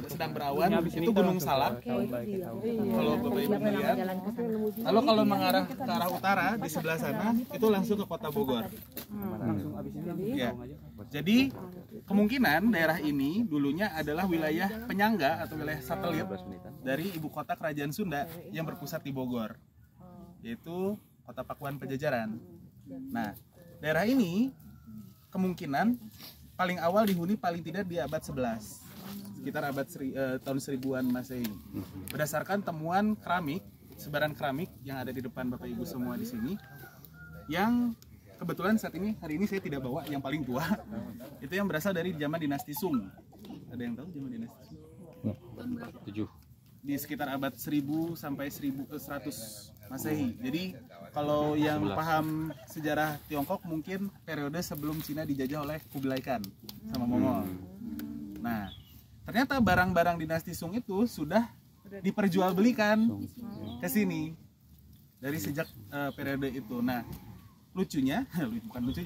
Sedang berawan, itu Gunung Salak. Kalau Bapak Ibu melihat, lalu kalau mengarah ke arah utara di sebelah sana itu langsung ke Kota Bogor. Ya. Jadi kemungkinan daerah ini dulunya adalah wilayah penyangga atau wilayah satelit dari ibu kota Kerajaan Sunda yang berpusat di Bogor, yaitu Kota Pakuan Pajajaran. Nah, daerah ini kemungkinan paling awal dihuni paling tidak di abad 11, sekitar abad tahun 1000-an Masehi. Berdasarkan temuan keramik, sebaran keramik yang ada di depan Bapak Ibu semua di sini, yang kebetulan hari ini saya tidak bawa yang paling tua, itu yang berasal dari zaman dinasti Sung. Ada yang tahu zaman dinasti Sung? 7. Di sekitar abad 1000 sampai 1100 Masehi. Jadi kalau yang paham sejarah Tiongkok mungkin periode sebelum Cina dijajah oleh Kublai Khan sama Mongol. Nah, ternyata barang-barang dinasti Sung itu sudah diperjualbelikan ke sini dari sejak periode itu. Nah,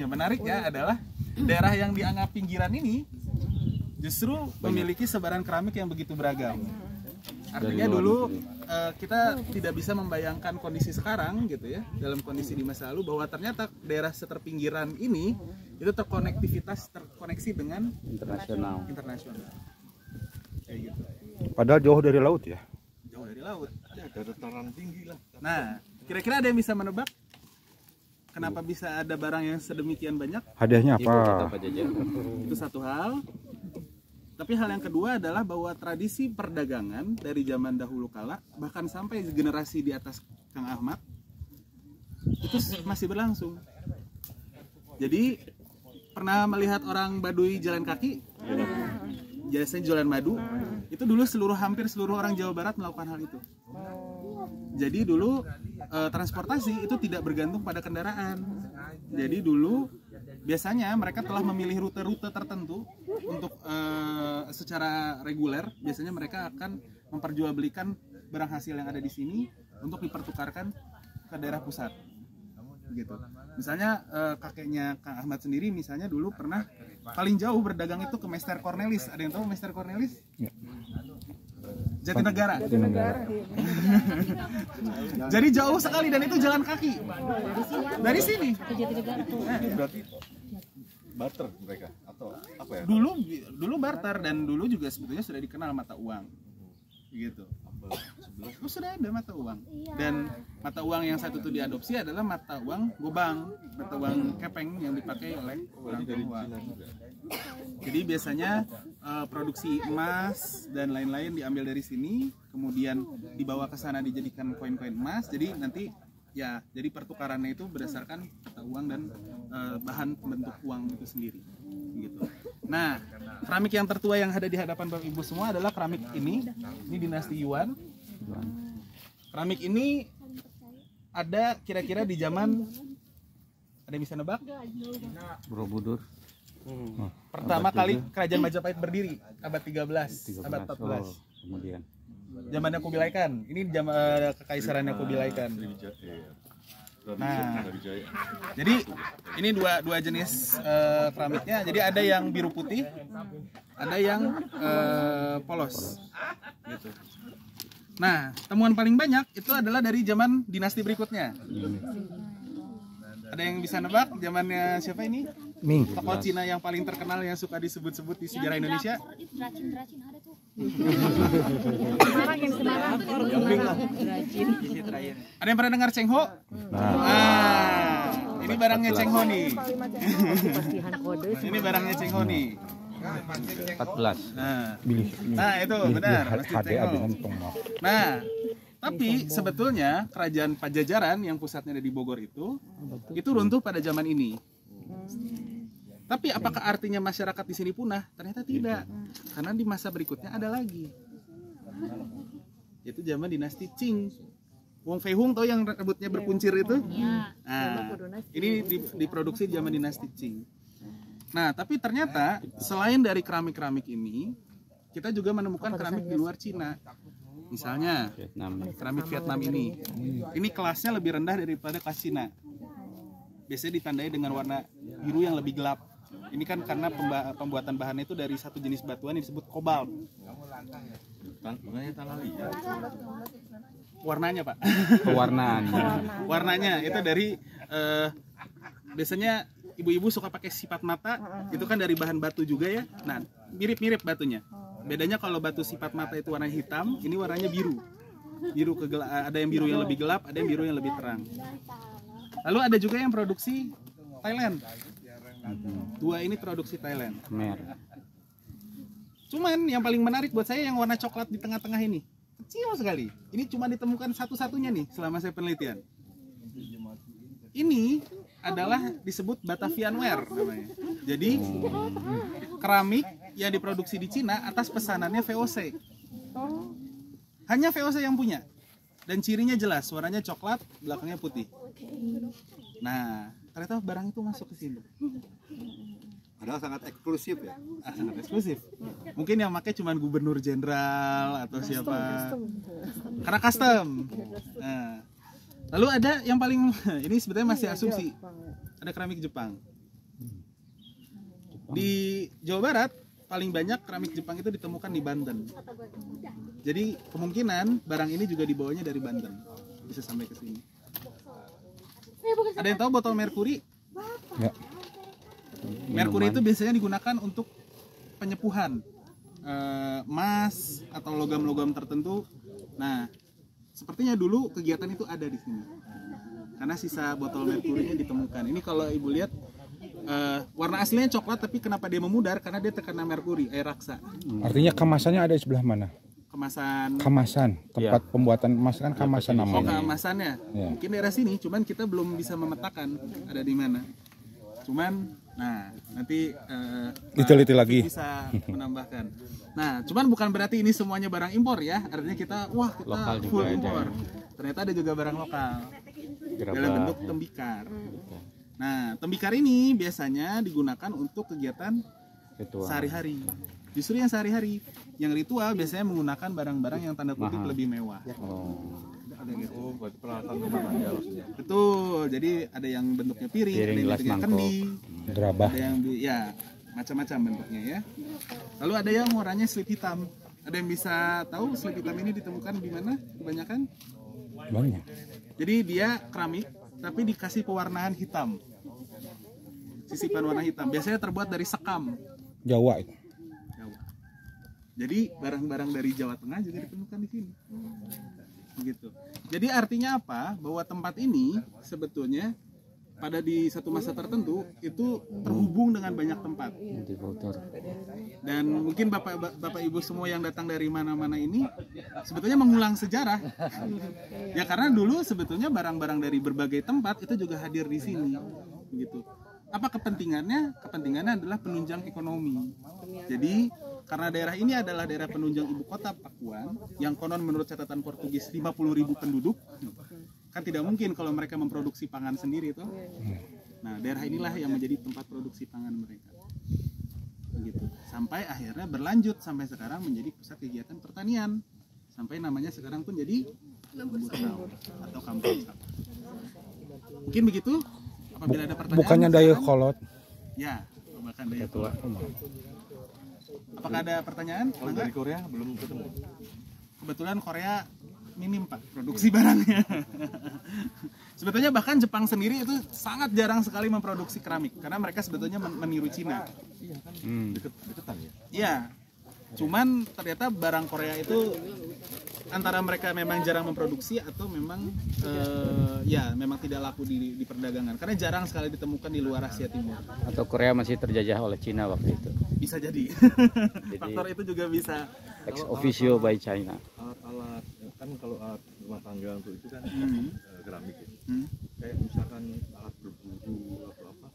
menariknya adalah daerah yang dianggap pinggiran ini justru memiliki sebaran keramik yang begitu beragam. Artinya dulu kita tidak bisa membayangkan kondisi sekarang gitu ya, dalam kondisi di masa lalu, bahwa ternyata daerah seterpinggiran ini itu terkoneksi dengan internasional. Kayak gitu. Padahal jauh dari laut ya? Jauh dari laut. Ya, dataran tinggi lah. Nah, kira-kira ada yang bisa menebak kenapa bisa ada barang yang sedemikian banyak? Hadiahnya apa? Itu satu hal. Tapi hal yang kedua adalah bahwa tradisi perdagangan dari zaman dahulu kala, bahkan sampai generasi di atas Kang Ahmad, itu masih berlangsung. Jadi pernah melihat orang Baduy jalan kaki, biasanya jualan madu, itu dulu hampir seluruh orang Jawa Barat melakukan hal itu. Jadi dulu transportasi itu tidak bergantung pada kendaraan. Jadi dulu biasanya mereka telah memilih rute-rute tertentu untuk secara reguler. Biasanya mereka akan memperjualbelikan barang hasil yang ada di sini untuk dipertukarkan ke daerah pusat. Gitu. Misalnya kakeknya Kang Ahmad sendiri misalnya dulu pernah paling jauh berdagang itu ke Mester Cornelis. Ada yang tahu Mester Cornelis? Ya. Jatinegara. Jadi jauh sekali dan itu jalan kaki. Dari sini. Berarti barter mereka atau apa ya? Dulu barter, dan dulu juga sebetulnya sudah dikenal mata uang. Gitu. Itu sudah ada mata uang. Dan mata uang yang satu itu diadopsi adalah mata uang gobang, mata uang kepeng yang dipakai oleh orang Tionghoa. Jadi biasanya produksi emas dan lain-lain diambil dari sini, kemudian dibawa ke sana dijadikan koin-koin emas. Jadi nanti ya, jadi pertukarannya itu berdasarkan mata uang dan bahan pembentuk uang itu sendiri. Gitu. Nah, keramik yang tertua yang ada di hadapan Bapak Ibu semua adalah keramik ini dinasti Yuan. Keramik ini ada kira-kira di zaman, ada yang bisa nebak? Borobudur. Pertama kali Kerajaan Majapahit berdiri abad 13, abad 14. Kemudian zamannya Kublai Khan. Ini zaman kekaisarannya Kublai Khan. Nah, jadi ini dua jenis keramiknya. Jadi ada yang biru putih, ada yang polos. Gitu. Nah, temuan paling banyak itu adalah dari zaman dinasti berikutnya. Ada yang bisa nebak zamannya siapa ini? Ming. Tokoh Cina yang paling terkenal yang suka disebut-sebut di sejarah Indonesia. Dracin ada tuh. Ada yang pernah dengar Cheng Ho? Nah, ini barangnya Cheng Ho nih. Ini barangnya Cheng Ho nih. 14. Nah itu benar. Nah, tapi sebetulnya kerajaan Pajajaran yang pusatnya ada di Bogor itu runtuh pada zaman ini. Tapi apakah artinya masyarakat di sini punah? Ternyata tidak, karena di masa berikutnya ada lagi, yaitu zaman dinasti Qing. Wong Fei Hung tahu yang rambutnya berkuncir itu? Nah, ini diproduksi di zaman dinasti Qing. Nah, tapi ternyata selain dari keramik-keramik ini, kita juga menemukan keramik di luar Cina. Misalnya keramik Vietnam ini kelasnya lebih rendah daripada kelas Cina. Biasanya ditandai dengan warna biru yang lebih gelap. Ini kan karena pembuatan bahannya itu dari satu jenis batuan yang disebut kobalt. Tanah liat. Warnanya Pak. Pewarnaan. Warnanya itu dari biasanya ibu-ibu suka pakai sipat mata, itu kan dari bahan batu juga ya. Nah, mirip-mirip batunya. Bedanya kalau batu sipat mata itu warna hitam, ini warnanya biru. Biru kegelap, ada yang biru yang lebih gelap, ada yang biru yang lebih terang. Lalu ada juga yang produksi Thailand. Dua ini produksi Thailand. Mer. Cuman yang paling menarik buat saya yang warna coklat di tengah-tengah ini. Kecil sekali. Ini cuma ditemukan satu-satunya nih selama saya penelitian. Ini adalah disebut Batavianware namanya. Jadi keramik yang diproduksi di Cina atas pesanannya VOC. Hanya VOC yang punya. Dan cirinya jelas, warnanya coklat, belakangnya putih. Nah, ternyata barang itu masuk ke sini. Padahal sangat eksklusif ya. Sangat eksklusif. Mungkin yang pakai cuma gubernur jenderal atau siapa. Karena custom. Nah, lalu ada yang paling ini sebetulnya masih asumsi. Ada keramik Jepang. Di Jawa Barat paling banyak keramik Jepang itu ditemukan di Banten. Jadi kemungkinan barang ini juga dibawanya dari Banten. Bisa sampai ke sini. Ada yang tahu botol merkuri? Ya. Merkuri itu biasanya digunakan untuk penyepuhan emas atau logam-logam tertentu. Nah, sepertinya dulu kegiatan itu ada di sini. Karena sisa botol merkurinya ditemukan. Ini kalau ibu lihat warna aslinya coklat, tapi kenapa dia memudar? Karena dia terkena merkuri, air raksa. Artinya kemasannya ada di sebelah mana? Kemasan tempat pembuatan emas kan kamasan Oh, namanya. kemasannya. Ya. Mungkin daerah sini, cuman kita belum bisa memetakan ada di mana. Cuman, nah nanti Diteliti lagi. bisa menambahkan. Nah, cuman bukan berarti ini semuanya barang impor ya. Artinya kita Lokal juga full ada. impor. Ternyata ada juga barang lokal dalam bentuk tembikar. Nah, tembikar ini biasanya digunakan untuk kegiatan Ritual. sehari-hari. Justru yang sehari-hari, yang ritual biasanya menggunakan barang-barang yang tanda kutip Mahal. lebih mewah. Ada gitu. Oh, buat peralatan rumah tangga maksudnya. Betul. Jadi ada yang bentuknya piring, ada yang gelas, bentuknya mangkok. kendi, Gerabah. ada yang ya macam-macam bentuknya ya. Lalu ada yang warnanya slip hitam. Ada yang bisa tahu slip hitam ini ditemukan di mana? Kebanyakan. Banyak. Jadi dia keramik tapi dikasih pewarnaan hitam. Sisipan warna hitam. Biasanya terbuat dari sekam. Jawa itu. Jawa. Jadi barang-barang dari Jawa Tengah juga ditemukan di sini. Begitu. Jadi artinya apa? Bahwa tempat ini sebetulnya pada di satu masa tertentu itu terhubung dengan banyak tempat. Dan mungkin bapak ibu semua yang datang dari mana-mana ini sebetulnya mengulang sejarah. Ya karena dulu sebetulnya barang-barang dari berbagai tempat itu juga hadir di sini. Begitu. Apa kepentingannya? Kepentingannya adalah penunjang ekonomi. Jadi karena daerah ini adalah daerah penunjang ibu kota Pakuan yang konon menurut catatan Portugis 50.000 penduduk, kan tidak mungkin kalau mereka memproduksi pangan sendiri tuh. Nah, daerah inilah yang menjadi tempat produksi pangan mereka. Begitu. Sampai akhirnya berlanjut sampai sekarang menjadi pusat kegiatan pertanian. Sampai namanya sekarang pun jadi Lembur Sawah atau Kampung Sawah. Mungkin begitu. Apabila ada pertanyaan. Bukannya Dayakolot. Ya, bahkan Dayakolot. Apakah ada pertanyaan? Kalau dari Korea belum ketemu. Kebetulan Korea minim Pak produksi barangnya. Sebetulnya bahkan Jepang sendiri itu sangat jarang sekali memproduksi keramik karena mereka sebetulnya meniru Cina. Iya kan, deketan ya. Iya. Cuman ternyata barang Korea itu antara mereka memang jarang memproduksi atau memang ya memang tidak laku di perdagangan karena jarang sekali ditemukan di luar Asia Timur. Atau Korea masih terjajah oleh Cina waktu itu. Bisa jadi. Faktor itu juga bisa. Ex officio by China. Alat-alat kan kalau alat rumah tangga untuk itu kan keramik ya. Kayak misalkan alat berburu atau apa.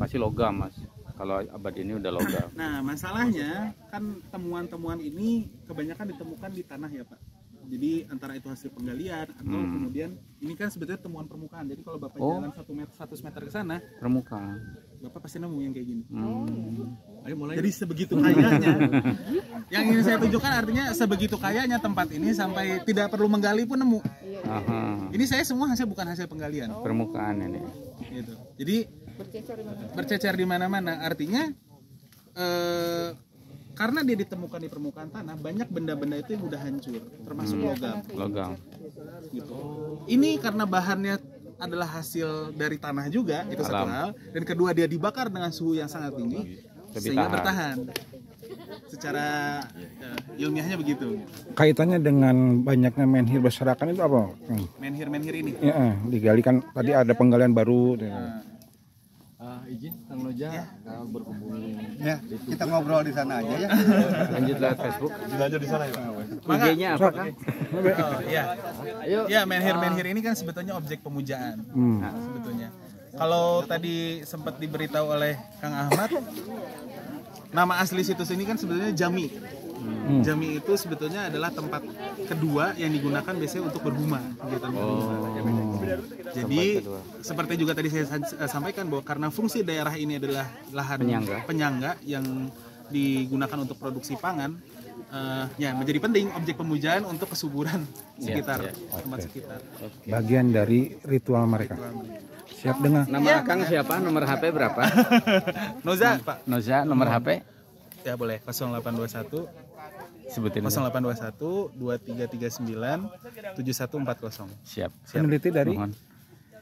Masih logam Mas. Kalau abad ini udah logam. Nah, masalahnya kan temuan-temuan ini kebanyakan ditemukan di tanah ya Pak. Jadi antara itu hasil penggalian atau kemudian ini kan sebetulnya temuan permukaan. Jadi kalau Bapak jalan 100 meter ke sana, Permukaan. Bapak pasti nemu yang kayak gini. Ayo mulai. Jadi sebegitu kayanya. Yang ingin saya tunjukkan artinya sebegitu kayanya tempat ini sampai tidak perlu menggali pun nemu. Aha. Ini saya semua bukan hasil penggalian. Permukaan ini. Gitu. Jadi bercecer di mana-mana. Artinya karena dia ditemukan di permukaan tanah, banyak benda-benda itu yang udah hancur, termasuk logam. Gitu. Ini karena bahannya adalah hasil dari tanah juga, itu satu hal. Dan kedua, dia dibakar dengan suhu yang sangat tinggi, sehingga bertahan. Secara ilmiahnya begitu. Kaitannya dengan banyaknya menhir berserakan itu apa? Menhir ini. Ya, digali kan tadi ada penggalian baru. Izin Kang Noja berhubung Ya, kita ngobrol di sana aja ya. Lanjut lewat Facebook. belajar di sana ya. IG-nya apa kan? Oh iya. Ya, menhir ini kan sebetulnya objek pemujaan. Sebetulnya. Kalau tadi sempat diberitahu oleh Kang Ahmad, nama asli situs ini kan sebetulnya Jami. Jami itu sebetulnya adalah tempat kedua yang digunakan biasanya untuk berhuma, kegiatan berhuma. Jadi seperti juga tadi saya sampaikan bahwa karena fungsi daerah ini adalah lahan penyangga yang digunakan untuk produksi pangan, ya menjadi penting objek pemujaan untuk kesuburan sekitar tempat sekitar. Bagian dari ritual mereka. Siap dengar. Nama Kang siapa? Nomor HP berapa? Noza, Pak. Noza, nomor HP? Ya boleh, 0821 Sebutin. 0821 2339 7140. Siap. Peneliti dari Mohon.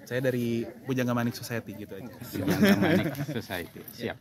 Saya dari Bujangga Manik Society gitu aja. Bujangga Manik Society. Siap.